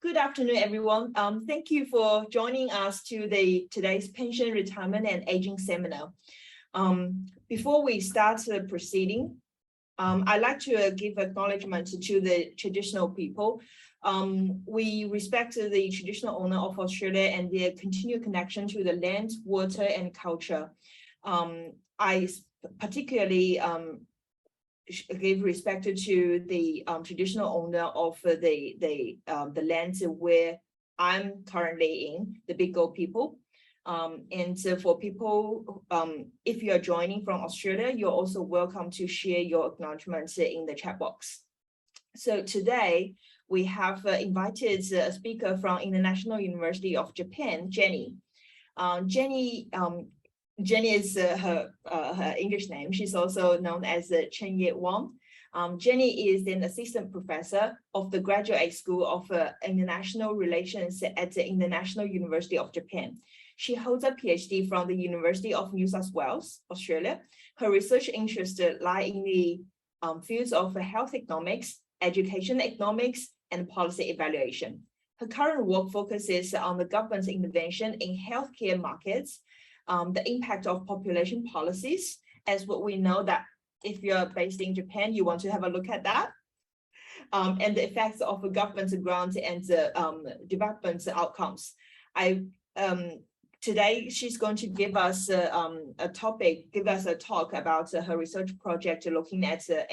Good afternoon, everyone. Thank you for joining us to today's Pension, Retirement and Aging Seminar. Before we start the proceeding, I'd like to give acknowledgement to the traditional people. We respect the traditional owner of Australia and their continued connection to the land, water, and culture. I particularly give respect to the traditional owner of the lands where I'm currently in, the Bigo people. And for people, if you are joining from Australia, you're also welcome to share your acknowledgements in the chat box. So today we have invited a speaker from International University of Japan, Jenny. Jenny is her English name. She's also known as Chun Yee Wong. Jenny is an assistant professor of the Graduate School of International Relations at the International University of Japan. She holds a PhD from the University of New South Wales, Australia. Her research interests lie in the fields of health economics, education economics, and policy evaluation. Her current work focuses on the government's intervention in healthcare markets, the impact of population policies, as what we know that if you're based in Japan, you want to have a look at that, and the effects of a government's grant and development outcomes. Today, she's going to give us a talk about her research project looking at the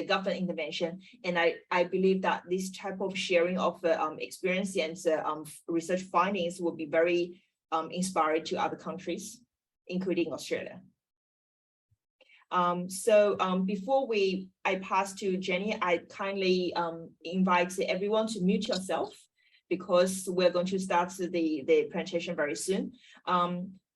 government intervention. And I believe that this type of sharing of experience and research findings will be very inspiring to other countries, including Australia. Before I pass to Jenny, I kindly invite everyone to mute yourself, because we're going to start the presentation very soon.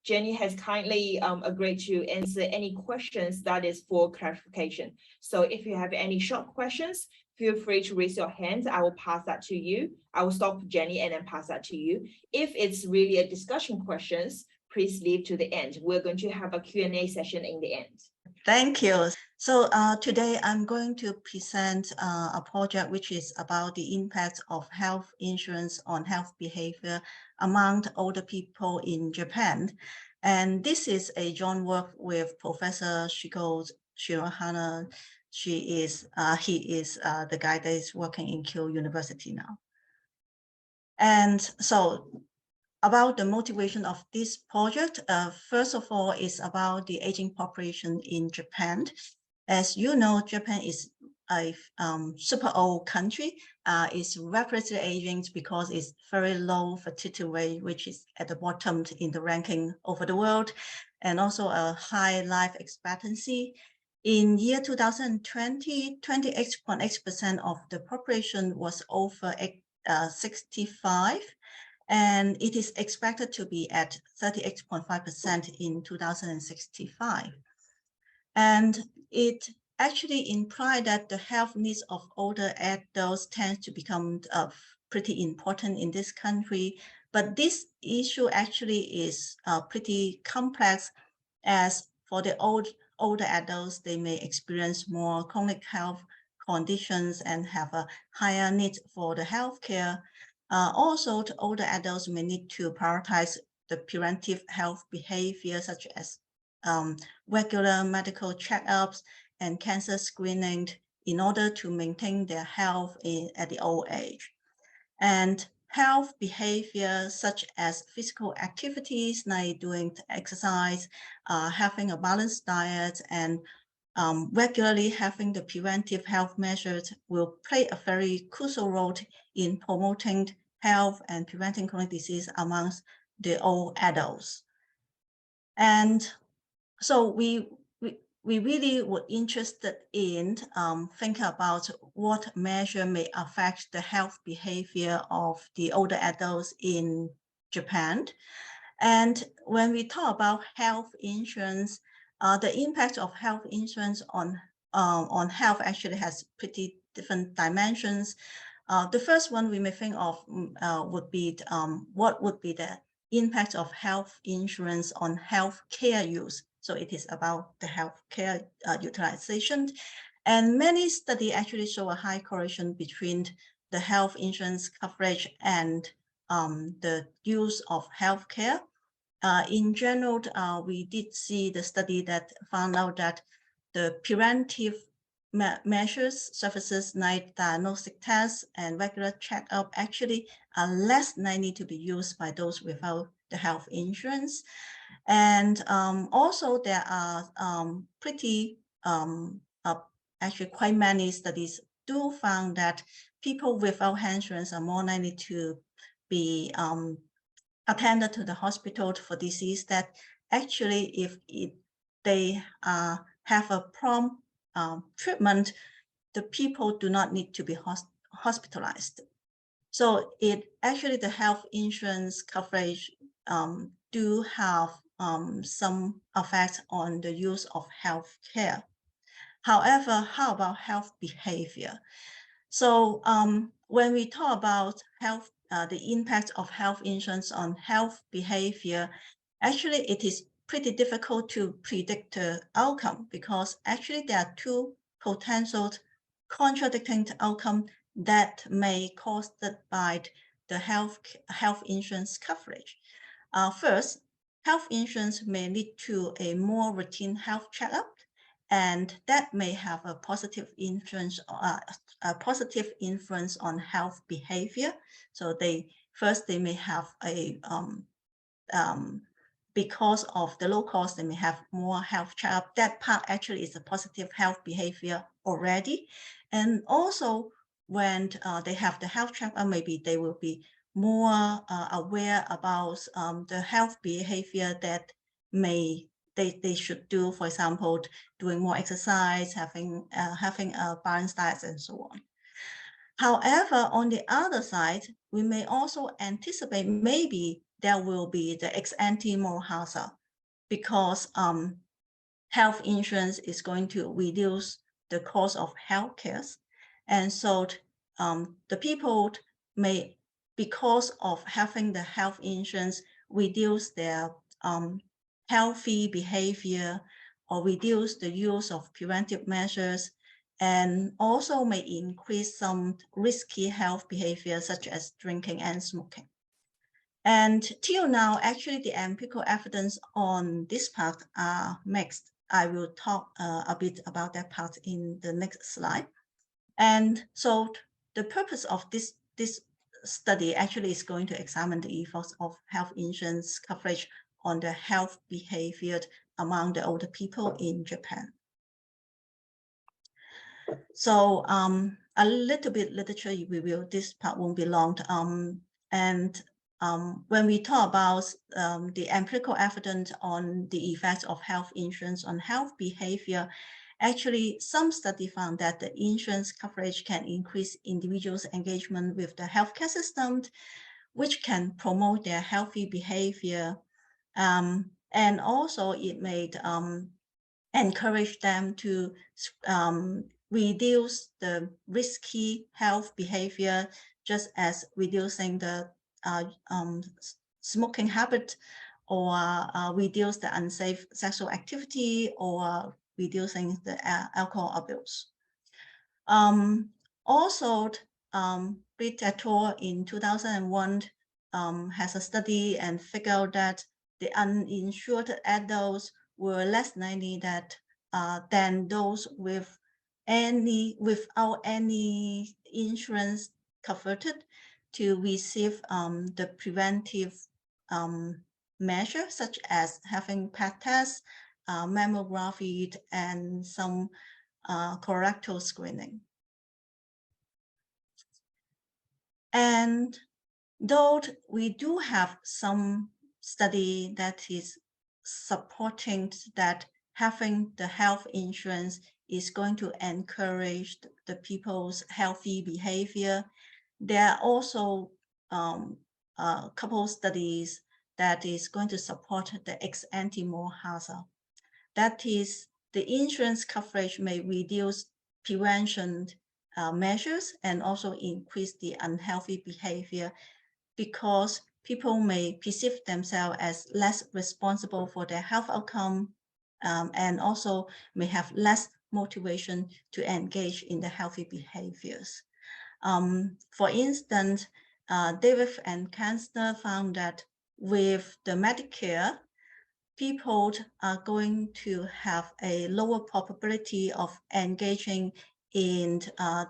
Jenny has kindly agreed to answer any questions that is for clarification. So if you have any short questions, feel free to raise your hand. I will pass that to you. I will stop Jenny and then pass that to you. If it's really a discussion questions, please leave to the end. We're going to have a Q&A session in the end. Thank you. So today I'm going to present a project which is about the impact of health insurance on health behavior among older people in Japan. And this is a joint work with Professor Shigo Shirahara. He is the guy that is working in Keio University now. And so about the motivation of this project, first of all, is about the aging population in Japan. As you know, Japan is a super old country. It's rapidly aging because it's very low fertility rate, which is at the bottom in the ranking over the world, and also a high life expectancy. In year 2020, 28.8% of the population was over 65. And it is expected to be at 38.5% in 2065. And it actually implies that the health needs of older adults tend to become pretty important in this country. But this issue actually is pretty complex, as for the older adults, they may experience more chronic health conditions and have a higher need for the healthcare. Also, the older adults may need to prioritize the preventive health behavior, such as regular medical checkups and cancer screening, in order to maintain their health at the old age. And health behavior, such as physical activities like doing exercise, having a balanced diet, and regularly having the preventive health measures, will play a very crucial role in promoting health and preventing chronic disease amongst the old adults. And so we really were interested in thinking about what measure may affect the health behavior of the older adults in Japan. And when we talk about health insurance, the impact of health insurance on health actually has pretty different dimensions. The first one we may think of would be what would be the impact of health insurance on health care use. So it is about the health care utilization. And many studies actually show a high correlation between the health insurance coverage and the use of healthcare. In general, we did see the study that found out that the preventive measures, services like diagnostic tests and regular checkup actually are less likely to be used by those without the health insurance. And also there are actually quite many studies do found that people without health insurance are more likely to be attended to the hospital for disease that actually if they have a prompt treatment, the people do not need to be hospitalized. So the health insurance coverage do have some effect on the use of health care. However, how about health behavior? So when we talk about health, the impact of health insurance on health behavior, actually it is pretty difficult to predict the outcome because actually there are two potential contradicting outcomes that may caused by the health insurance coverage. First, health insurance may lead to a more routine health checkup, and that may have a positive influence on health behavior. So they may have a because of the low cost, they may have more health checkup. That part actually is a positive health behavior already. And also when they have the health checkup, maybe they will be more aware about the health behavior that they should do, for example, doing more exercise, having a balanced diet, and so on. However, on the other side, we may also anticipate maybe there will be the ex-ante moral hazard because health insurance is going to reduce the cost of healthcare. And so the people may, because of having the health insurance, reduce their healthy behavior or reduce the use of preventive measures, and also may increase some risky health behavior such as drinking and smoking. And till now, actually the empirical evidence on this part are mixed. I will talk a bit about that part in the next slide. And so the purpose of this study actually is going to examine the effects of health insurance coverage on the health behavior among the older people in Japan. So a little bit literature review, this part won't be long. When we talk about the empirical evidence on the effects of health insurance on health behavior, actually some study found that the insurance coverage can increase individuals' engagement with the healthcare system, which can promote their healthy behavior. And also it may encourage them to reduce the risky health behavior, just as reducing the smoking habit, or reduce the unsafe sexual activity, or reducing the alcohol abuse. Also, Britt et al. In 2001 has a study and figured out that the uninsured adults were less likely than those without any insurance covered to receive the preventive measures such as having PET tests, mammography, and some colorectal screening. And though we do have some study that is supporting that having the health insurance is going to encourage the people's healthy behavior, there are also a couple of studies that is going to support the ex-ante moral hazard. That is, the insurance coverage may reduce prevention measures and also increase the unhealthy behavior because people may perceive themselves as less responsible for their health outcome and also may have less motivation to engage in the healthy behaviors. For instance, David and Kanzler found that with the Medicare, people are going to have a lower probability of engaging in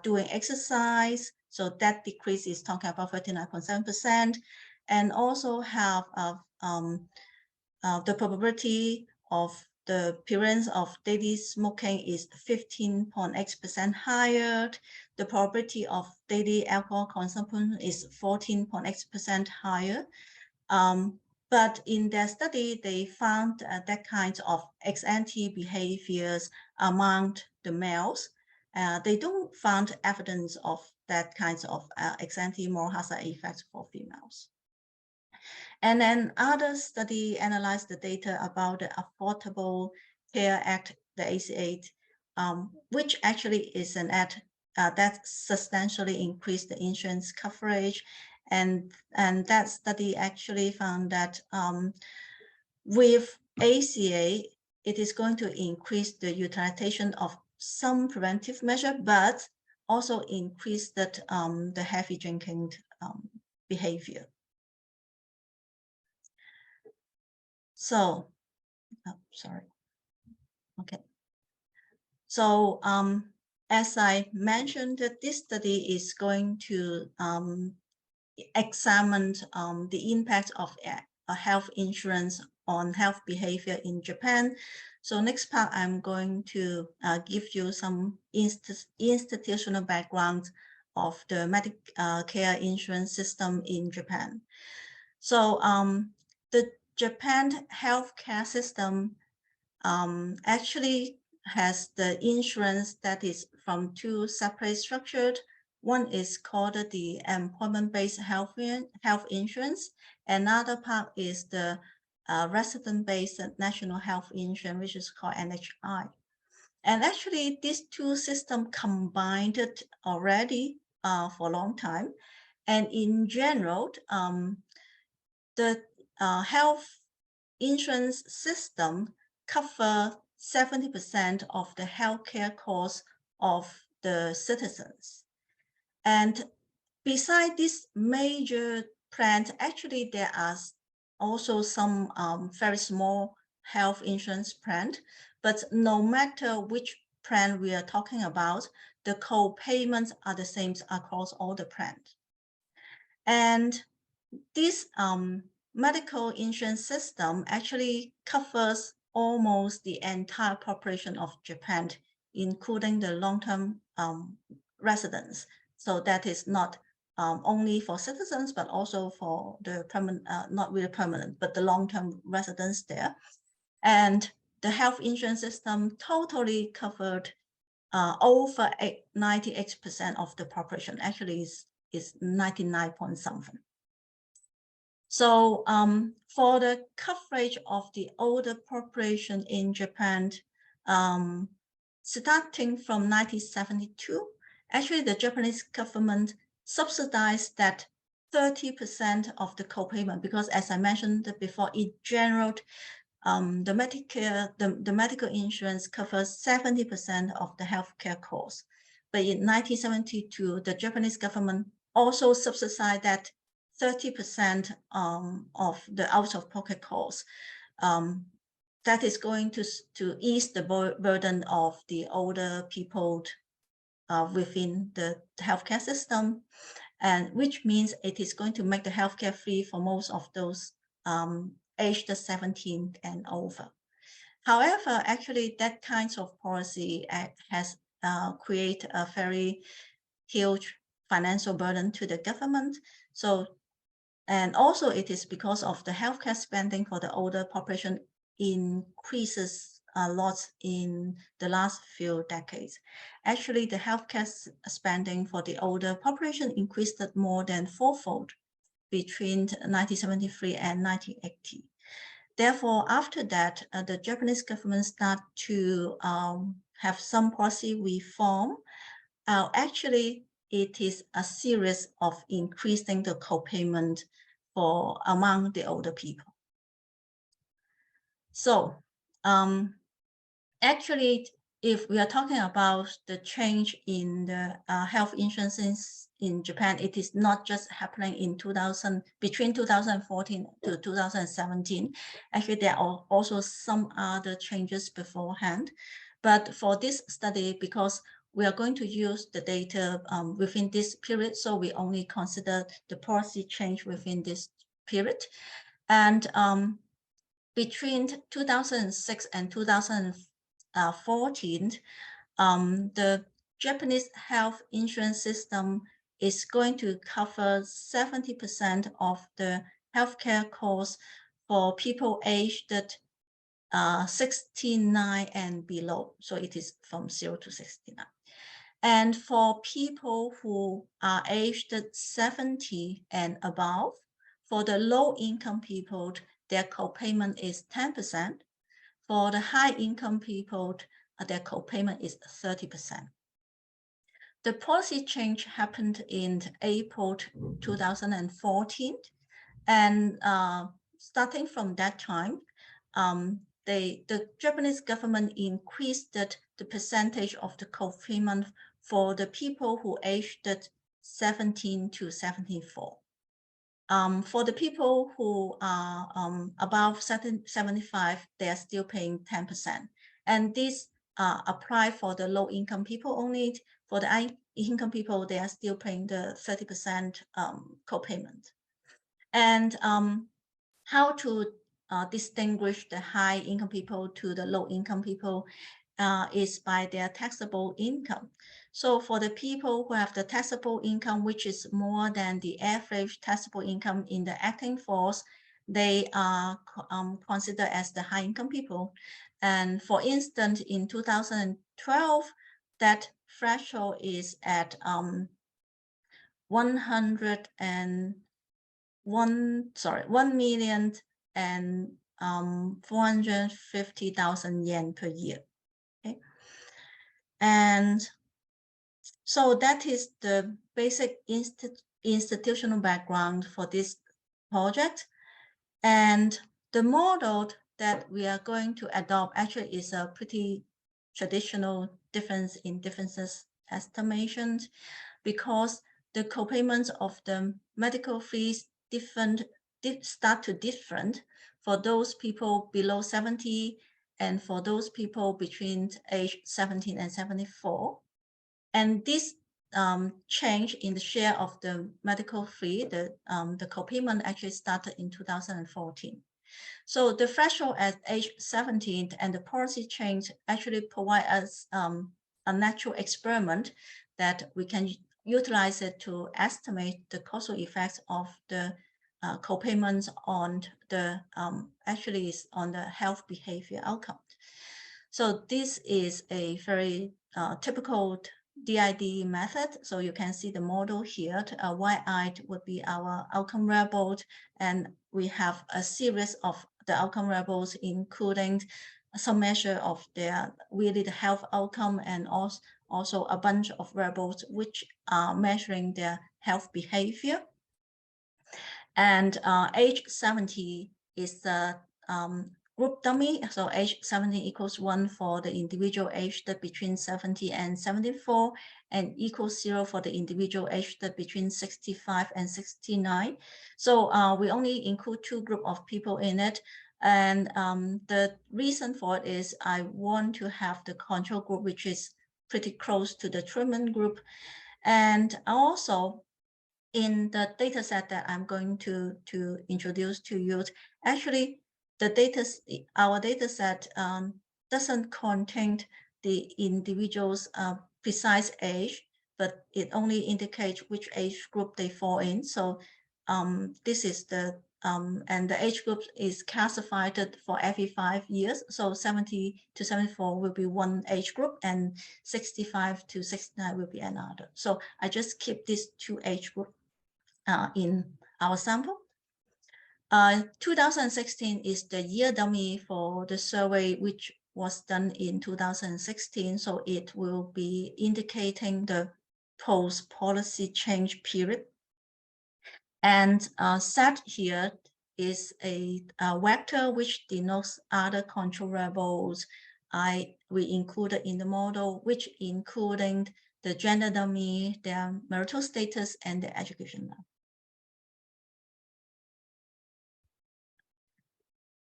doing exercise. So that decrease is talking about 39.7%, and also have the probability of the appearance of daily smoking is 15.8% higher. The probability of daily alcohol consumption is 14.8% higher. But in their study, they found that kind of ex-ante behaviors among the males. They don't find evidence of that kinds of ex-ante moral hazard effects for females. And then other study analyzed the data about the Affordable Care Act, the AC-8, which actually is an act that substantially increased the insurance coverage. And that study actually found that with ACA, it is going to increase the utilization of some preventive measure, but also increase that the heavy drinking behavior. So, sorry. Okay. So, as I mentioned, that this study is going to examine the impact of a health insurance on health behavior in Japan. So next part, I'm going to give you some institutional background of the Medicare insurance system in Japan. So the Japan healthcare system actually has the insurance that is from two separate structures. One is called the employment-based health insurance. Another part is the resident-based national health insurance, which is called NHI. And actually, these two systems combined already for a long time. And in general, the health insurance system cover 70% of the healthcare costs of the citizens. And beside this major plan, actually there are also some very small health insurance plan, but no matter which plan we are talking about, the co-payments are the same across all the plans. And this medical insurance system actually covers almost the entire population of Japan, including the long-term residents. So that is not only for citizens, but also for the permanent, not really permanent, but the long-term residents there. And the health insurance system totally covered over 98% of the population. Actually, is 99 point something. So for the coverage of the older population in Japan, starting from 1972, actually the Japanese government subsidized that 30% of the co-payment, because as I mentioned before, in general, the Medicare, the medical insurance covers 70% of the healthcare costs. But in 1972, the Japanese government also subsidized that 30% of the out-of-pocket costs. That is going to ease the burden of the older people within the healthcare system, and which means it is going to make the healthcare free for most of those aged 17 and over. However, actually, that kind of policy has created a very huge financial burden to the government. So, and also it is because of the healthcare spending for the older population increases a lot in the last few decades. Actually, the healthcare spending for the older population increased more than fourfold between 1973 and 1980. Therefore, after that, the Japanese government started to have some policy reform. Actually, it is a series of increasing the co-payment for among the older people. So actually, if we are talking about the change in the health insurance in Japan, it is not just happening in between 2014 to 2017. Actually, there are also some other changes beforehand. But for this study, because we are going to use the data within this period, so we only consider the policy change within this period. And between 2006 and 2014, the Japanese health insurance system is going to cover 70% of the healthcare costs for people aged 69 and below. So it is from 0 to 69. And for people who are aged 70 and above, for the low-income people, their co-payment is 10%. For the high-income people, their co-payment is 30%. The policy change happened in April 2014, and starting from that time, the Japanese government increased the percentage of the co-payment for the people who aged 17 to 74. For the people who are above 75, they are still paying 10%. And this apply for the low-income people only. For the high-income people, they are still paying the 30% co-payment. And how to distinguish the high-income people to the low-income people is by their taxable income. So for the people who have the taxable income, which is more than the average taxable income in the acting force, they are considered as the high-income people. And for instance, in 2012, that threshold is at 1,450,000 yen per year. Okay, and so that is the basic institutional background for this project. And the model that we are going to adopt actually is a pretty traditional difference in differences estimations, because the co-payments of the medical fees start to different for those people below 70 and for those people between age 17 and 74. And this change in the share of the medical fee, the co-payment actually started in 2014. So the threshold at age 17 and the policy change actually provide us a natural experiment that we can utilize it to estimate the causal effects of the co-payments on the actually is on the health behavior outcome. So this is a very typical DID method. So you can see the model here. Y-eyed would be our outcome variable, and we have a series of the outcome variables, including some measure of their really the health outcome, and also a bunch of variables which are measuring their health behavior. And age 70 is the group dummy. So age 70 equals 1 for the individual aged between 70 and 74, and equals 0 for the individual aged between 65 and 69. So we only include 2 groups of people in it. And the reason for it is I want to have the control group, which is pretty close to the treatment group. And also in the data set that I'm going to introduce to you, actually our data set doesn't contain the individual's precise age, but it only indicates which age group they fall in. So this is the and the age group is classified for every 5 years. So 70 to 74 will be one age group, and 65 to 69 will be another. So I just keep these 2 age groups in our sample. 2016 is the year dummy for the survey, which was done in 2016. So it will be indicating the post-policy change period. And set here is a vector which denotes other control variables we included in the model, which including the gender dummy, their marital status, and their education level.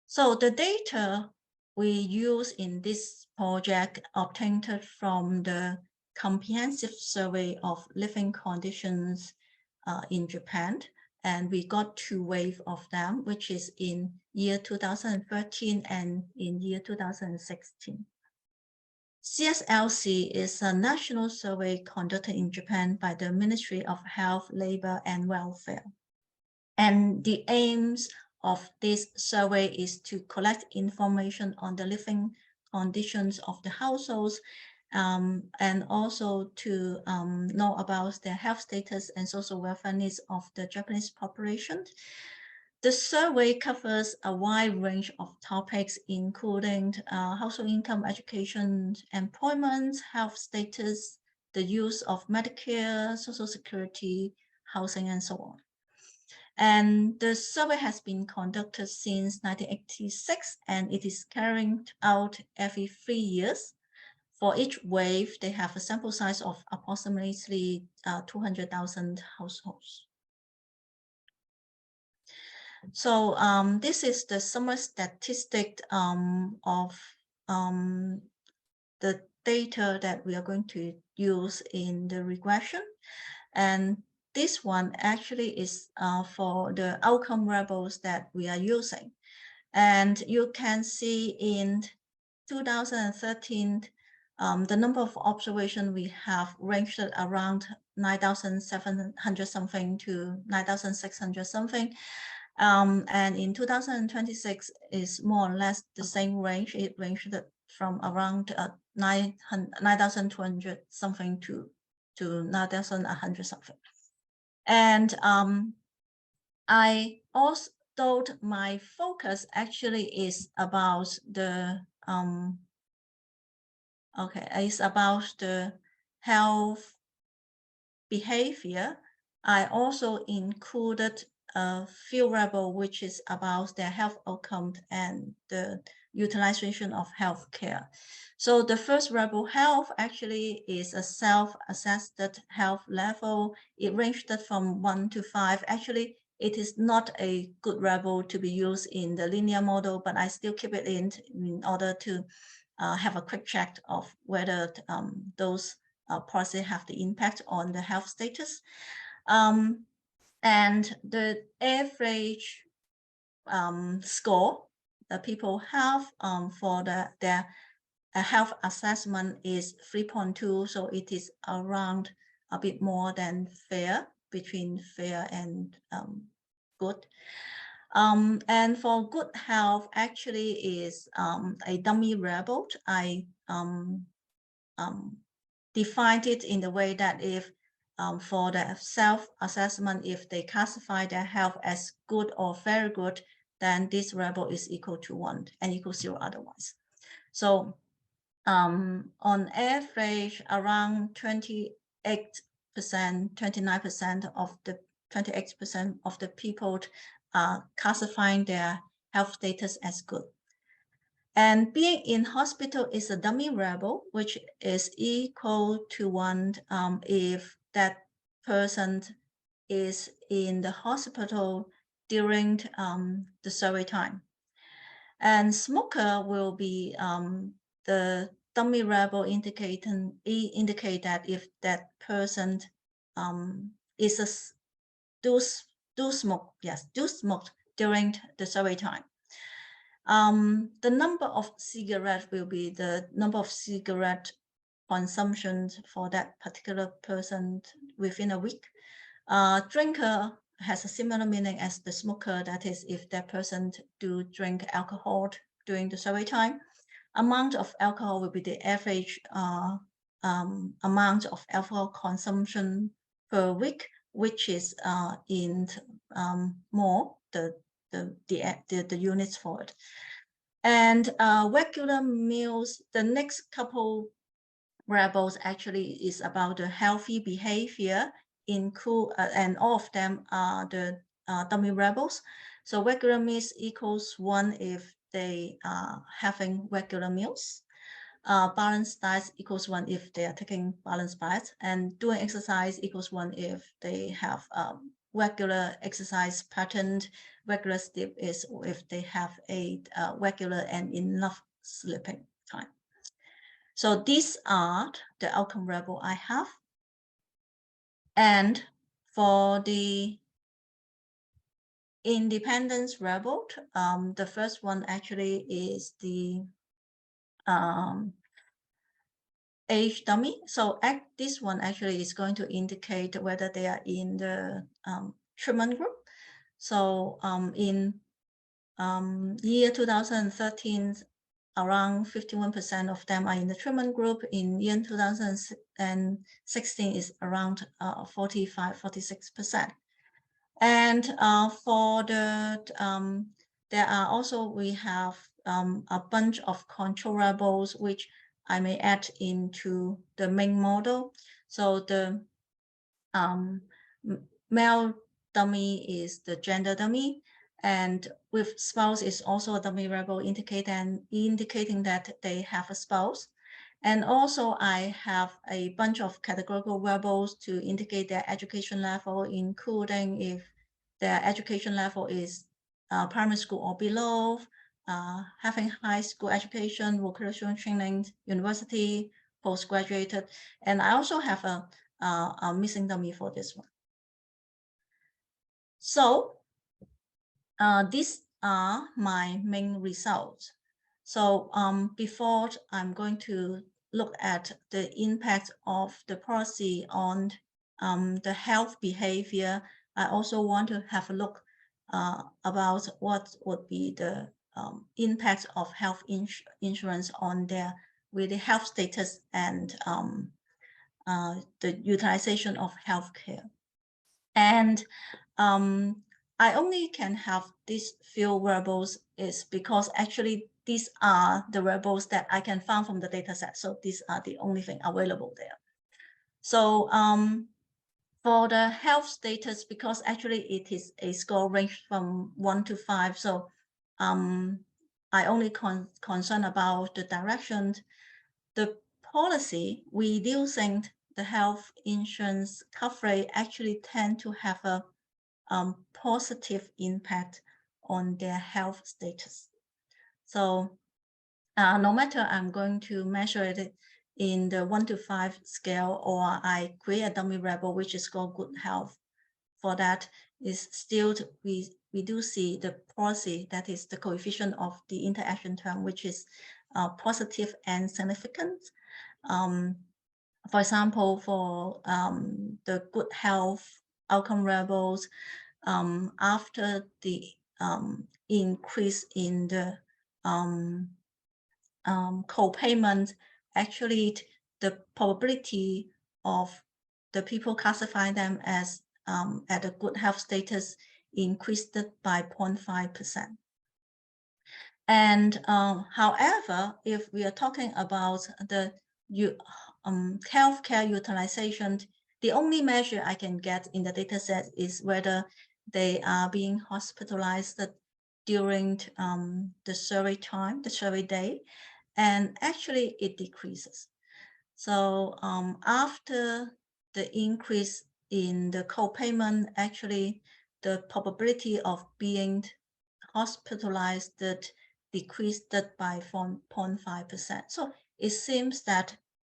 So the data we use in this project obtained from the comprehensive survey of living conditions in Japan. And we got 2 waves of them, which is in year 2013 and in year 2016. CSLC is a national survey conducted in Japan by the Ministry of Health, Labor, and Welfare. And the aims of this survey is to collect information on the living conditions of the households, and also to know about their health status and social welfare needs of the Japanese population. The survey covers a wide range of topics, including household income, education, employment, health status, the use of Medicare, Social Security, housing, and so on. And the survey has been conducted since 1986, and it is carried out every 3 years. For each wave, they have a sample size of approximately 200,000 households. So this is the summary statistic of the data that we are going to use in the regression. And this one actually is for the outcome variables that we are using. And you can see in 2013, the number of observations we have ranged around 9,700 something to 9,600 something. And in 2026 is more or less the same range. It ranged from around 9,200 something to 9,100 something. And I also thought my focus actually is about the is about the health behavior. I also included a few variables which is about their health outcome and the utilization of healthcare. So the first variable, health, actually is a self-assessed health level. It ranged from 1 to 5. Actually, it is not a good variable to be used in the linear model, but I still keep it in order to have a quick check of whether those policies have the impact on the health status. And the average score that people have for their health assessment is 3.2, so it is around a bit more than fair, between fair and good. And for good health actually is a dummy variable. I defined it in the way that if for the self-assessment, if they classify their health as good or very good, then this variable is equal to 1 and equal 0 otherwise. So on average, around 28%, 29% of the 28% of the people are classifying their health status as good. And being in hospital is a dummy variable, which is equal to 1 if that person is in the hospital during the survey time. And smoker will be the dummy variable indicate that if that person do smoke during the survey time. The number of cigarettes will be the number of cigarette consumption for that particular person within a week. Drinker has a similar meaning as the smoker, that is if that person do drink alcohol during the survey time. Amount of alcohol will be the average amount of alcohol consumption per week, which is in more the units for it. And regular meals, the next couple variables actually is about the healthy behavior, include and all of them are the dummy variables. So regular meals equals 1 if they are having regular meals. balanced diet equals 1 if they are taking balanced diet, and doing exercise equals 1 if they have regular exercise pattern. Regular sleep is if they have a regular and enough sleeping time. So these are the outcome variable I have. And for the independence variable, the first one actually is the age dummy. So this one actually is going to indicate whether they are in the treatment group. So in year 2013, around 51% of them are in the treatment group. In year 2016 is around 46%. And for the there are also, we have a bunch of control variables which I may add into the main model. So the male dummy is the gender dummy, and with spouse is also a dummy variable indicating that they have a spouse. And also I have a bunch of categorical variables to indicate their education level, including if their education level is primary school or below, having high school education, vocational training, university, postgraduate. And I also have a missing dummy for this one. So these are my main results. So before I'm going to look at the impact of the policy on the health behavior, I also want to have a look about what would be the impact of health insurance on their with the health status and the utilization of healthcare. And I only can have these few variables is because actually these are the variables that I can find from the data set. So these are the only thing available there. So for the health status, because actually it is a score range from 1 to 5. So I only concern about the direction. The policy reducing the health insurance coverage actually tend to have a positive impact on their health status. So no matter I'm going to measure it in the 1 to 5 scale, or I create a dummy variable which is called good health, for that is still we do see the policy, that is the coefficient of the interaction term, which is positive and significant. For example, for the good health outcome variables, after the increase in the co-payment, actually the probability of the people classifying them as at a good health status increased by 0.5%. And however, if we are talking about the healthcare utilization, the only measure I can get in the data set is whether they are being hospitalized during the survey time, the survey day, and actually it decreases. So after the increase in the co-payment, actually the probability of being hospitalized decreased by 0.5%. So it seems that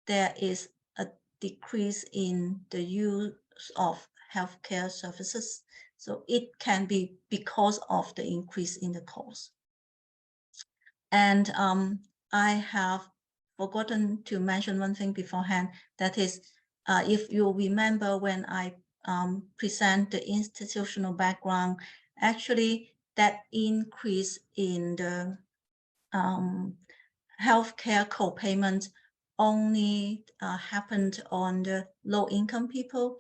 there is a decrease in the use of healthcare services. So it can be because of the increase in the cost. And I have forgotten to mention one thing beforehand, that is, if you remember when I present the institutional background, actually that increase in the healthcare co-payment only happened on the low-income people.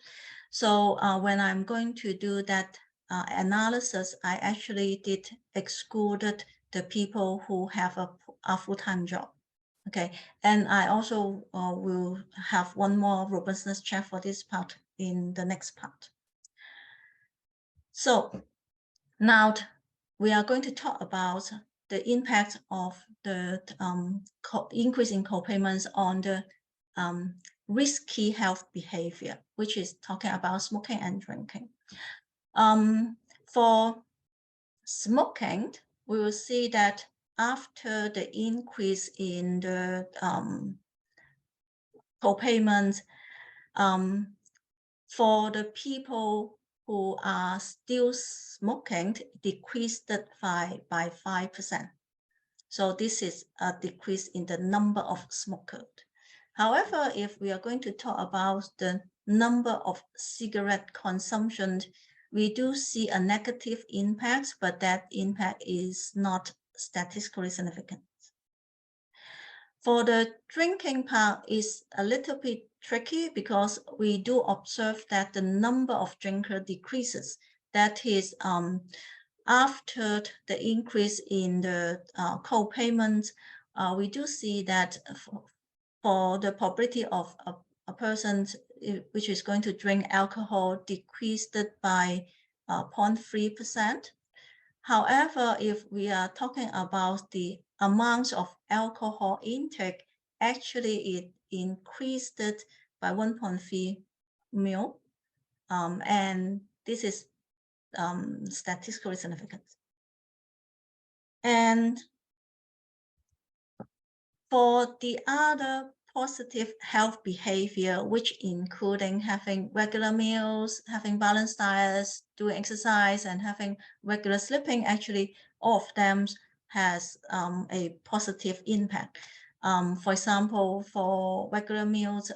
So when I'm going to do that analysis, I actually did excluded the people who have a full-time job. Okay, and I also will have one more robustness check for this part in the next part. So now we are going to talk about the impact of the increase in co-payments on the risky health behavior, which is talking about smoking and drinking. For smoking, we will see that after the increase in the co-payments, for the people who are still smoking, decreased by 5%. So this is a decrease in the number of smokers. However, if we are going to talk about the number of cigarette consumption, we do see a negative impact, but that impact is not statistically significant. For the drinking part is a little bit tricky because we do observe that the number of drinkers decreases. That is, after the increase in the co-payment, we do see that for the probability of a person which is going to drink alcohol decreased by 0.3%. However, if we are talking about the amount of alcohol intake, actually it increased by 1.3 ml, and this is statistically significant. And for the other positive health behavior, which including having regular meals, having balanced diets, doing exercise, and having regular sleeping, actually all of them has a positive impact. For example, for regular meals,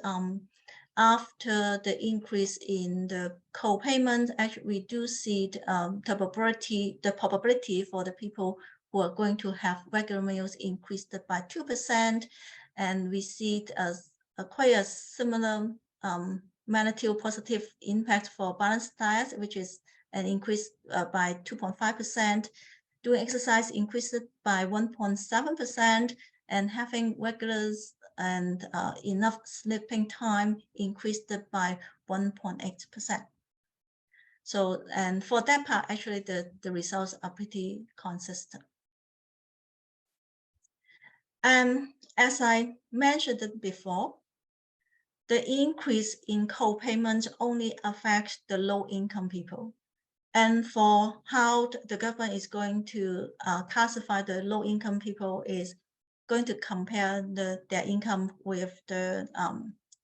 after the increase in the co-payment, actually we do see the probability for the people who are going to have regular meals increased by 2%, and we see it as quite a similar magnitude positive impact for balanced diet, which is an increase by 2.5%. Doing exercise increased by 1.7%, and having regular and enough sleeping time increased by 1.8%. So, and for that part, actually the results are pretty consistent. And as I mentioned before, the increase in co-payments only affects the low-income people. And for how the government is going to classify the low-income people is going to compare their income with the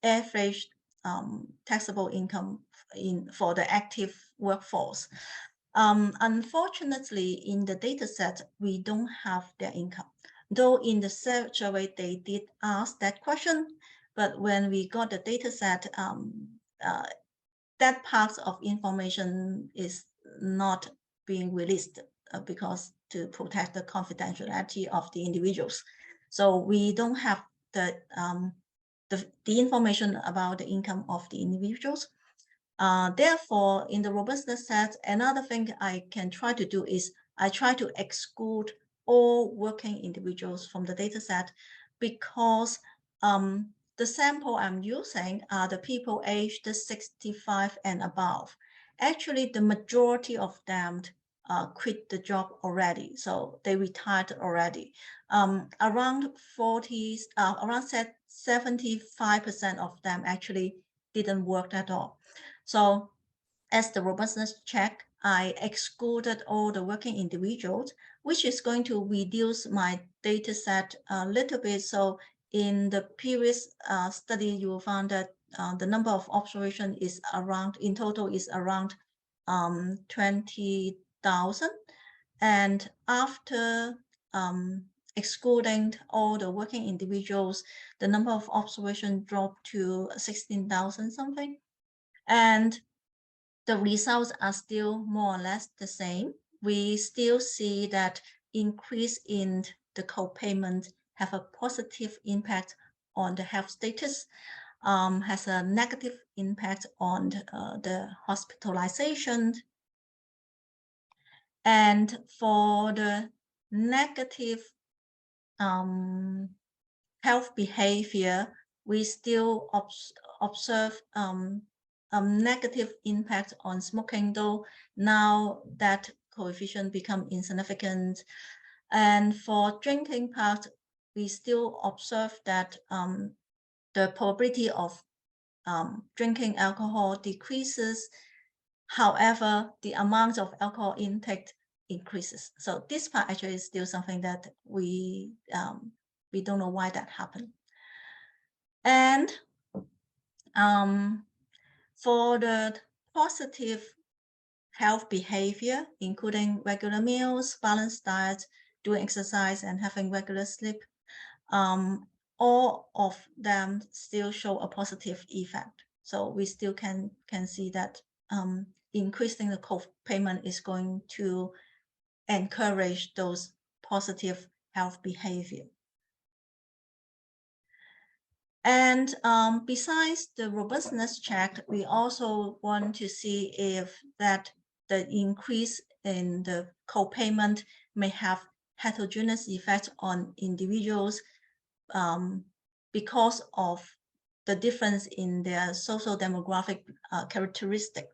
average taxable income for the active workforce. Unfortunately, in the data set, we don't have their income. Though in the survey, they did ask that question, but when we got the data set, that part of information is not being released because to protect the confidentiality of the individuals. So we don't have the information about the income of the individuals. Therefore, in the robustness set, another thing I can try to do is I try to exclude all working individuals from the data set, because the sample I'm using are the people aged 65 and above. Actually, the majority of them quit the job already, so they retired already. Around 75% of them actually didn't work at all. So as the robustness check, I excluded all the working individuals, which is going to reduce my data set a little bit. So in the previous study, you will find that the number of observation is around, in total is around 20,000. And after excluding all the working individuals, the number of observation dropped to 16,000 something. And the results are still more or less the same. We still see that increase in the co-payment have a positive impact on the health status, has a negative impact on the hospitalization. And for the negative health behavior, we still observe negative impact on smoking, though now that coefficient become insignificant. And for drinking part, we still observe that the probability of drinking alcohol decreases. However, the amount of alcohol intake increases. So this part actually is still something that we don't know why that happened. And for the positive health behavior, including regular meals, balanced diet, doing exercise, and having regular sleep, all of them still show a positive effect. So we still can see that increasing the co-payment is going to encourage those positive health behavior. And besides the robustness check, we also want to see if that the increase in the co-payment may have heterogeneous effects on individuals because of the difference in their social demographic characteristic.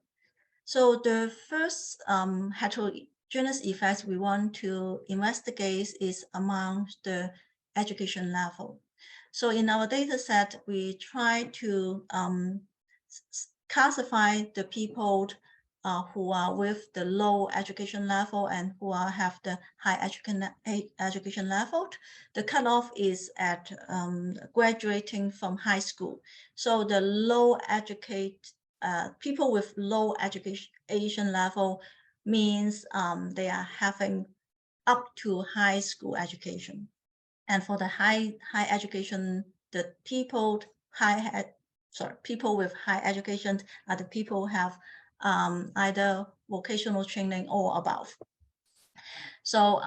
So the first heterogeneous effect we want to investigate is among the education level. So in our data set, we try to classify the people who are with the low education level and who have the high education level. The cutoff is at graduating from high school. So the low educated people with low education level means they are having up to high school education. And for the high education, the people with high education are the people who have either vocational training or above. So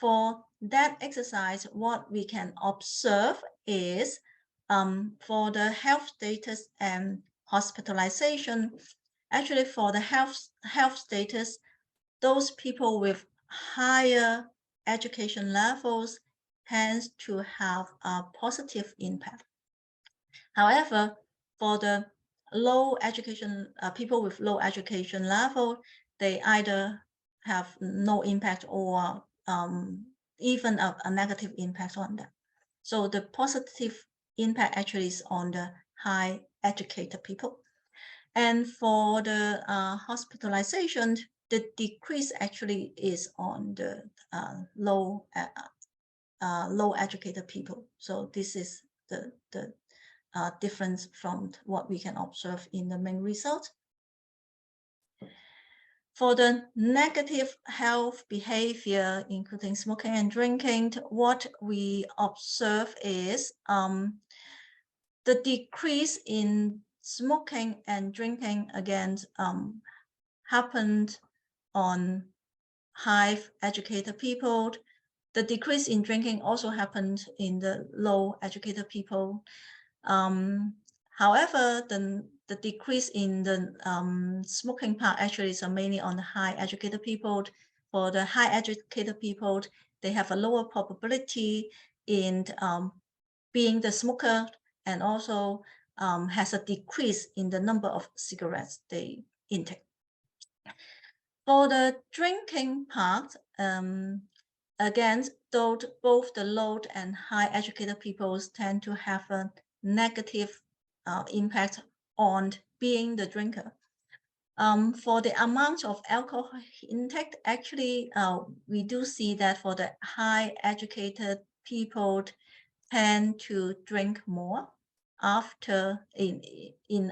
for that exercise, what we can observe is for the health status and hospitalization, actually for the health status, those people with higher education levels tends to have a positive impact. However, for the low education, people with low education level, they either have no impact or even a negative impact on them. So the positive impact actually is on the high educated people. And for the hospitalization, the decrease actually is on the low educated people. So this is the difference from what we can observe in the main result. For the negative health behavior, including smoking and drinking, what we observe is the decrease in smoking and drinking again happened on high educated people. The decrease in drinking also happened in the low educated people. However, the decrease in the smoking part actually is mainly on the high educated people. For the high educated people, they have a lower probability in being the smoker, and also has a decrease in the number of cigarettes they intake. For the drinking part, again, both the low and high educated people tend to have a negative impact on being the drinker. For the amount of alcohol intake, actually, we do see that for the high educated people tend to drink more after in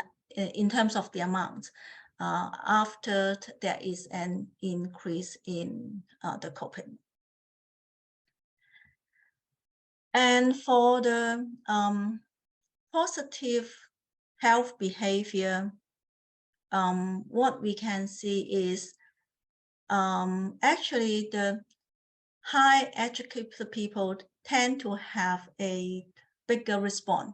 terms of the amount after there is an increase in the coping. And for the positive health behavior, what we can see is actually the high educated people tend to have a bigger response.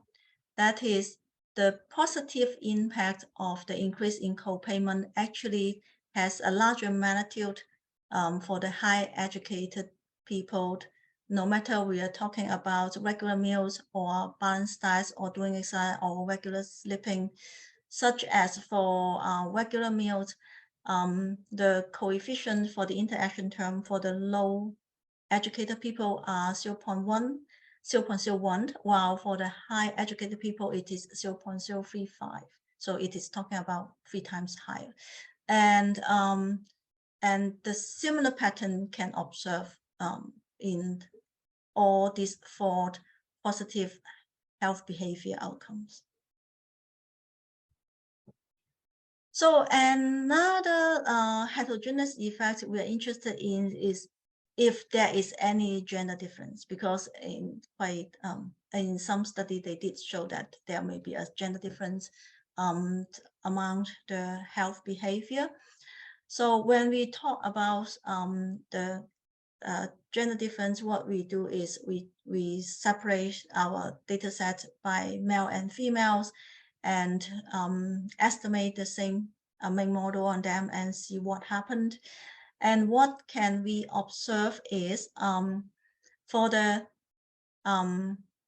That is, the positive impact of the increase in co-payment actually has a larger magnitude for the high educated people, no matter we are talking about regular meals or balanced diets or doing exercise or regular sleeping. Such as for regular meals, the coefficient for the interaction term for the low educated people are 0.01, while for the high educated people, it is 0.035. So it is talking about 3 times higher. And the similar pattern can observe in all these 4 positive health behavior outcomes. So another heterogeneous effect we are interested in is if there is any gender difference, because in some study they did show that there may be a gender difference among the health behavior. So when we talk about the gender difference, what we do is we separate our data set by male and females and estimate the same main model on them and see what happened. And what can we observe is for the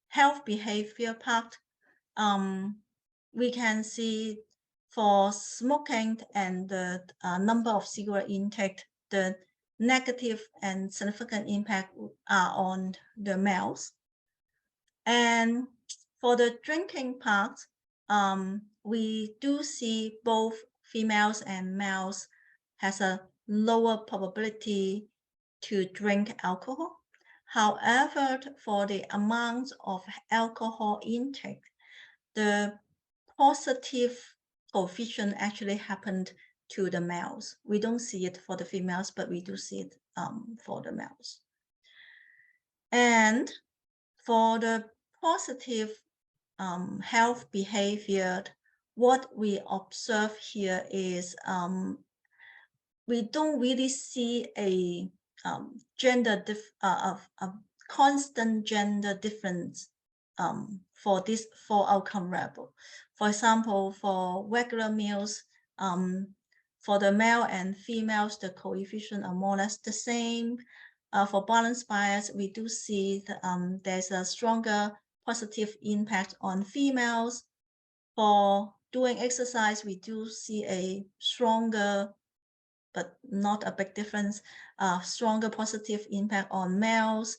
health behavior part, we can see for smoking and the number of cigarette intake, the negative and significant impact are on the males. And for the drinking part, we do see both females and males has a lower probability to drink alcohol. However, for the amount of alcohol intake, the positive coefficient actually happened to the males. We don't see it for the females, but we do see it for the males. And for the positive health behavior, what we observe here is we don't really see a constant gender difference for this 4 outcome level. For example, for regular meals, for the male and females, the coefficient are more or less the same. For balanced bias, we do see that, there's a stronger positive impact on females. For doing exercise, we do see a stronger, but not a big difference, stronger positive impact on males.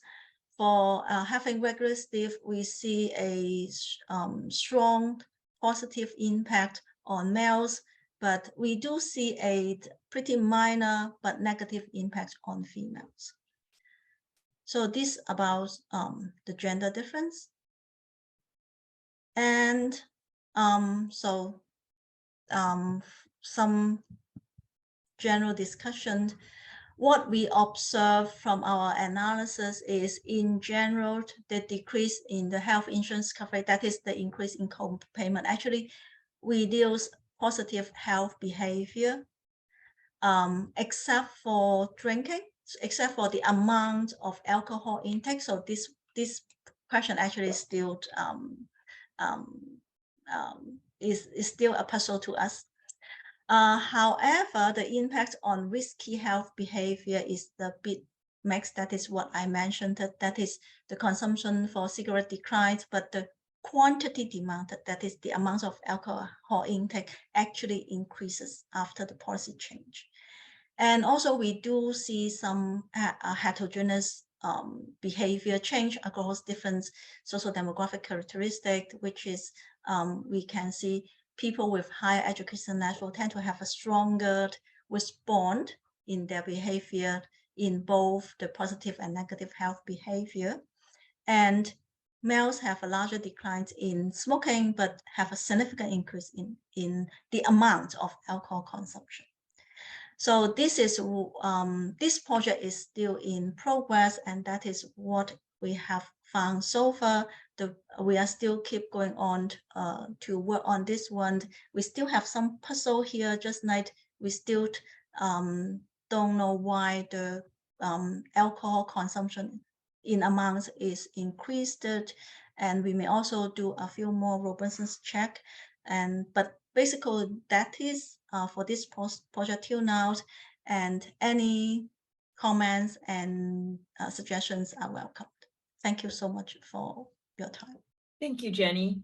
For having regular sleep, we see a strong positive impact on males, but we do see a pretty minor but negative impact on females. So this about the gender difference. And some general discussion. What we observe from our analysis is, in general, the decrease in the health insurance coverage, that is the increase in co-payment, actually reduce positive health behavior, except for drinking, except for the amount of alcohol intake. So this question actually is still is still a puzzle to us. However, the impact on risky health behavior is the bit max. That is what I mentioned, that is the consumption for cigarette declines, but the quantity demanded, that is the amount of alcohol intake, actually increases after the policy change. And also we do see some heterogeneous behavior change across different social demographic characteristics, which is we can see people with higher education level tend to have a stronger response in their behavior in both the positive and negative health behavior. And males have a larger decline in smoking, but have a significant increase in the amount of alcohol consumption. So this is this project is still in progress, and that is what we have found so far. We are still keep going on to work on this one. We still have some puzzle here, just like we still don't know why the alcohol consumption in amounts is increased, and we may also do a few more robustness check. But basically that is for this project till now, and any comments and suggestions are welcomed. Thank you so much for your time. Thank you, Jenny.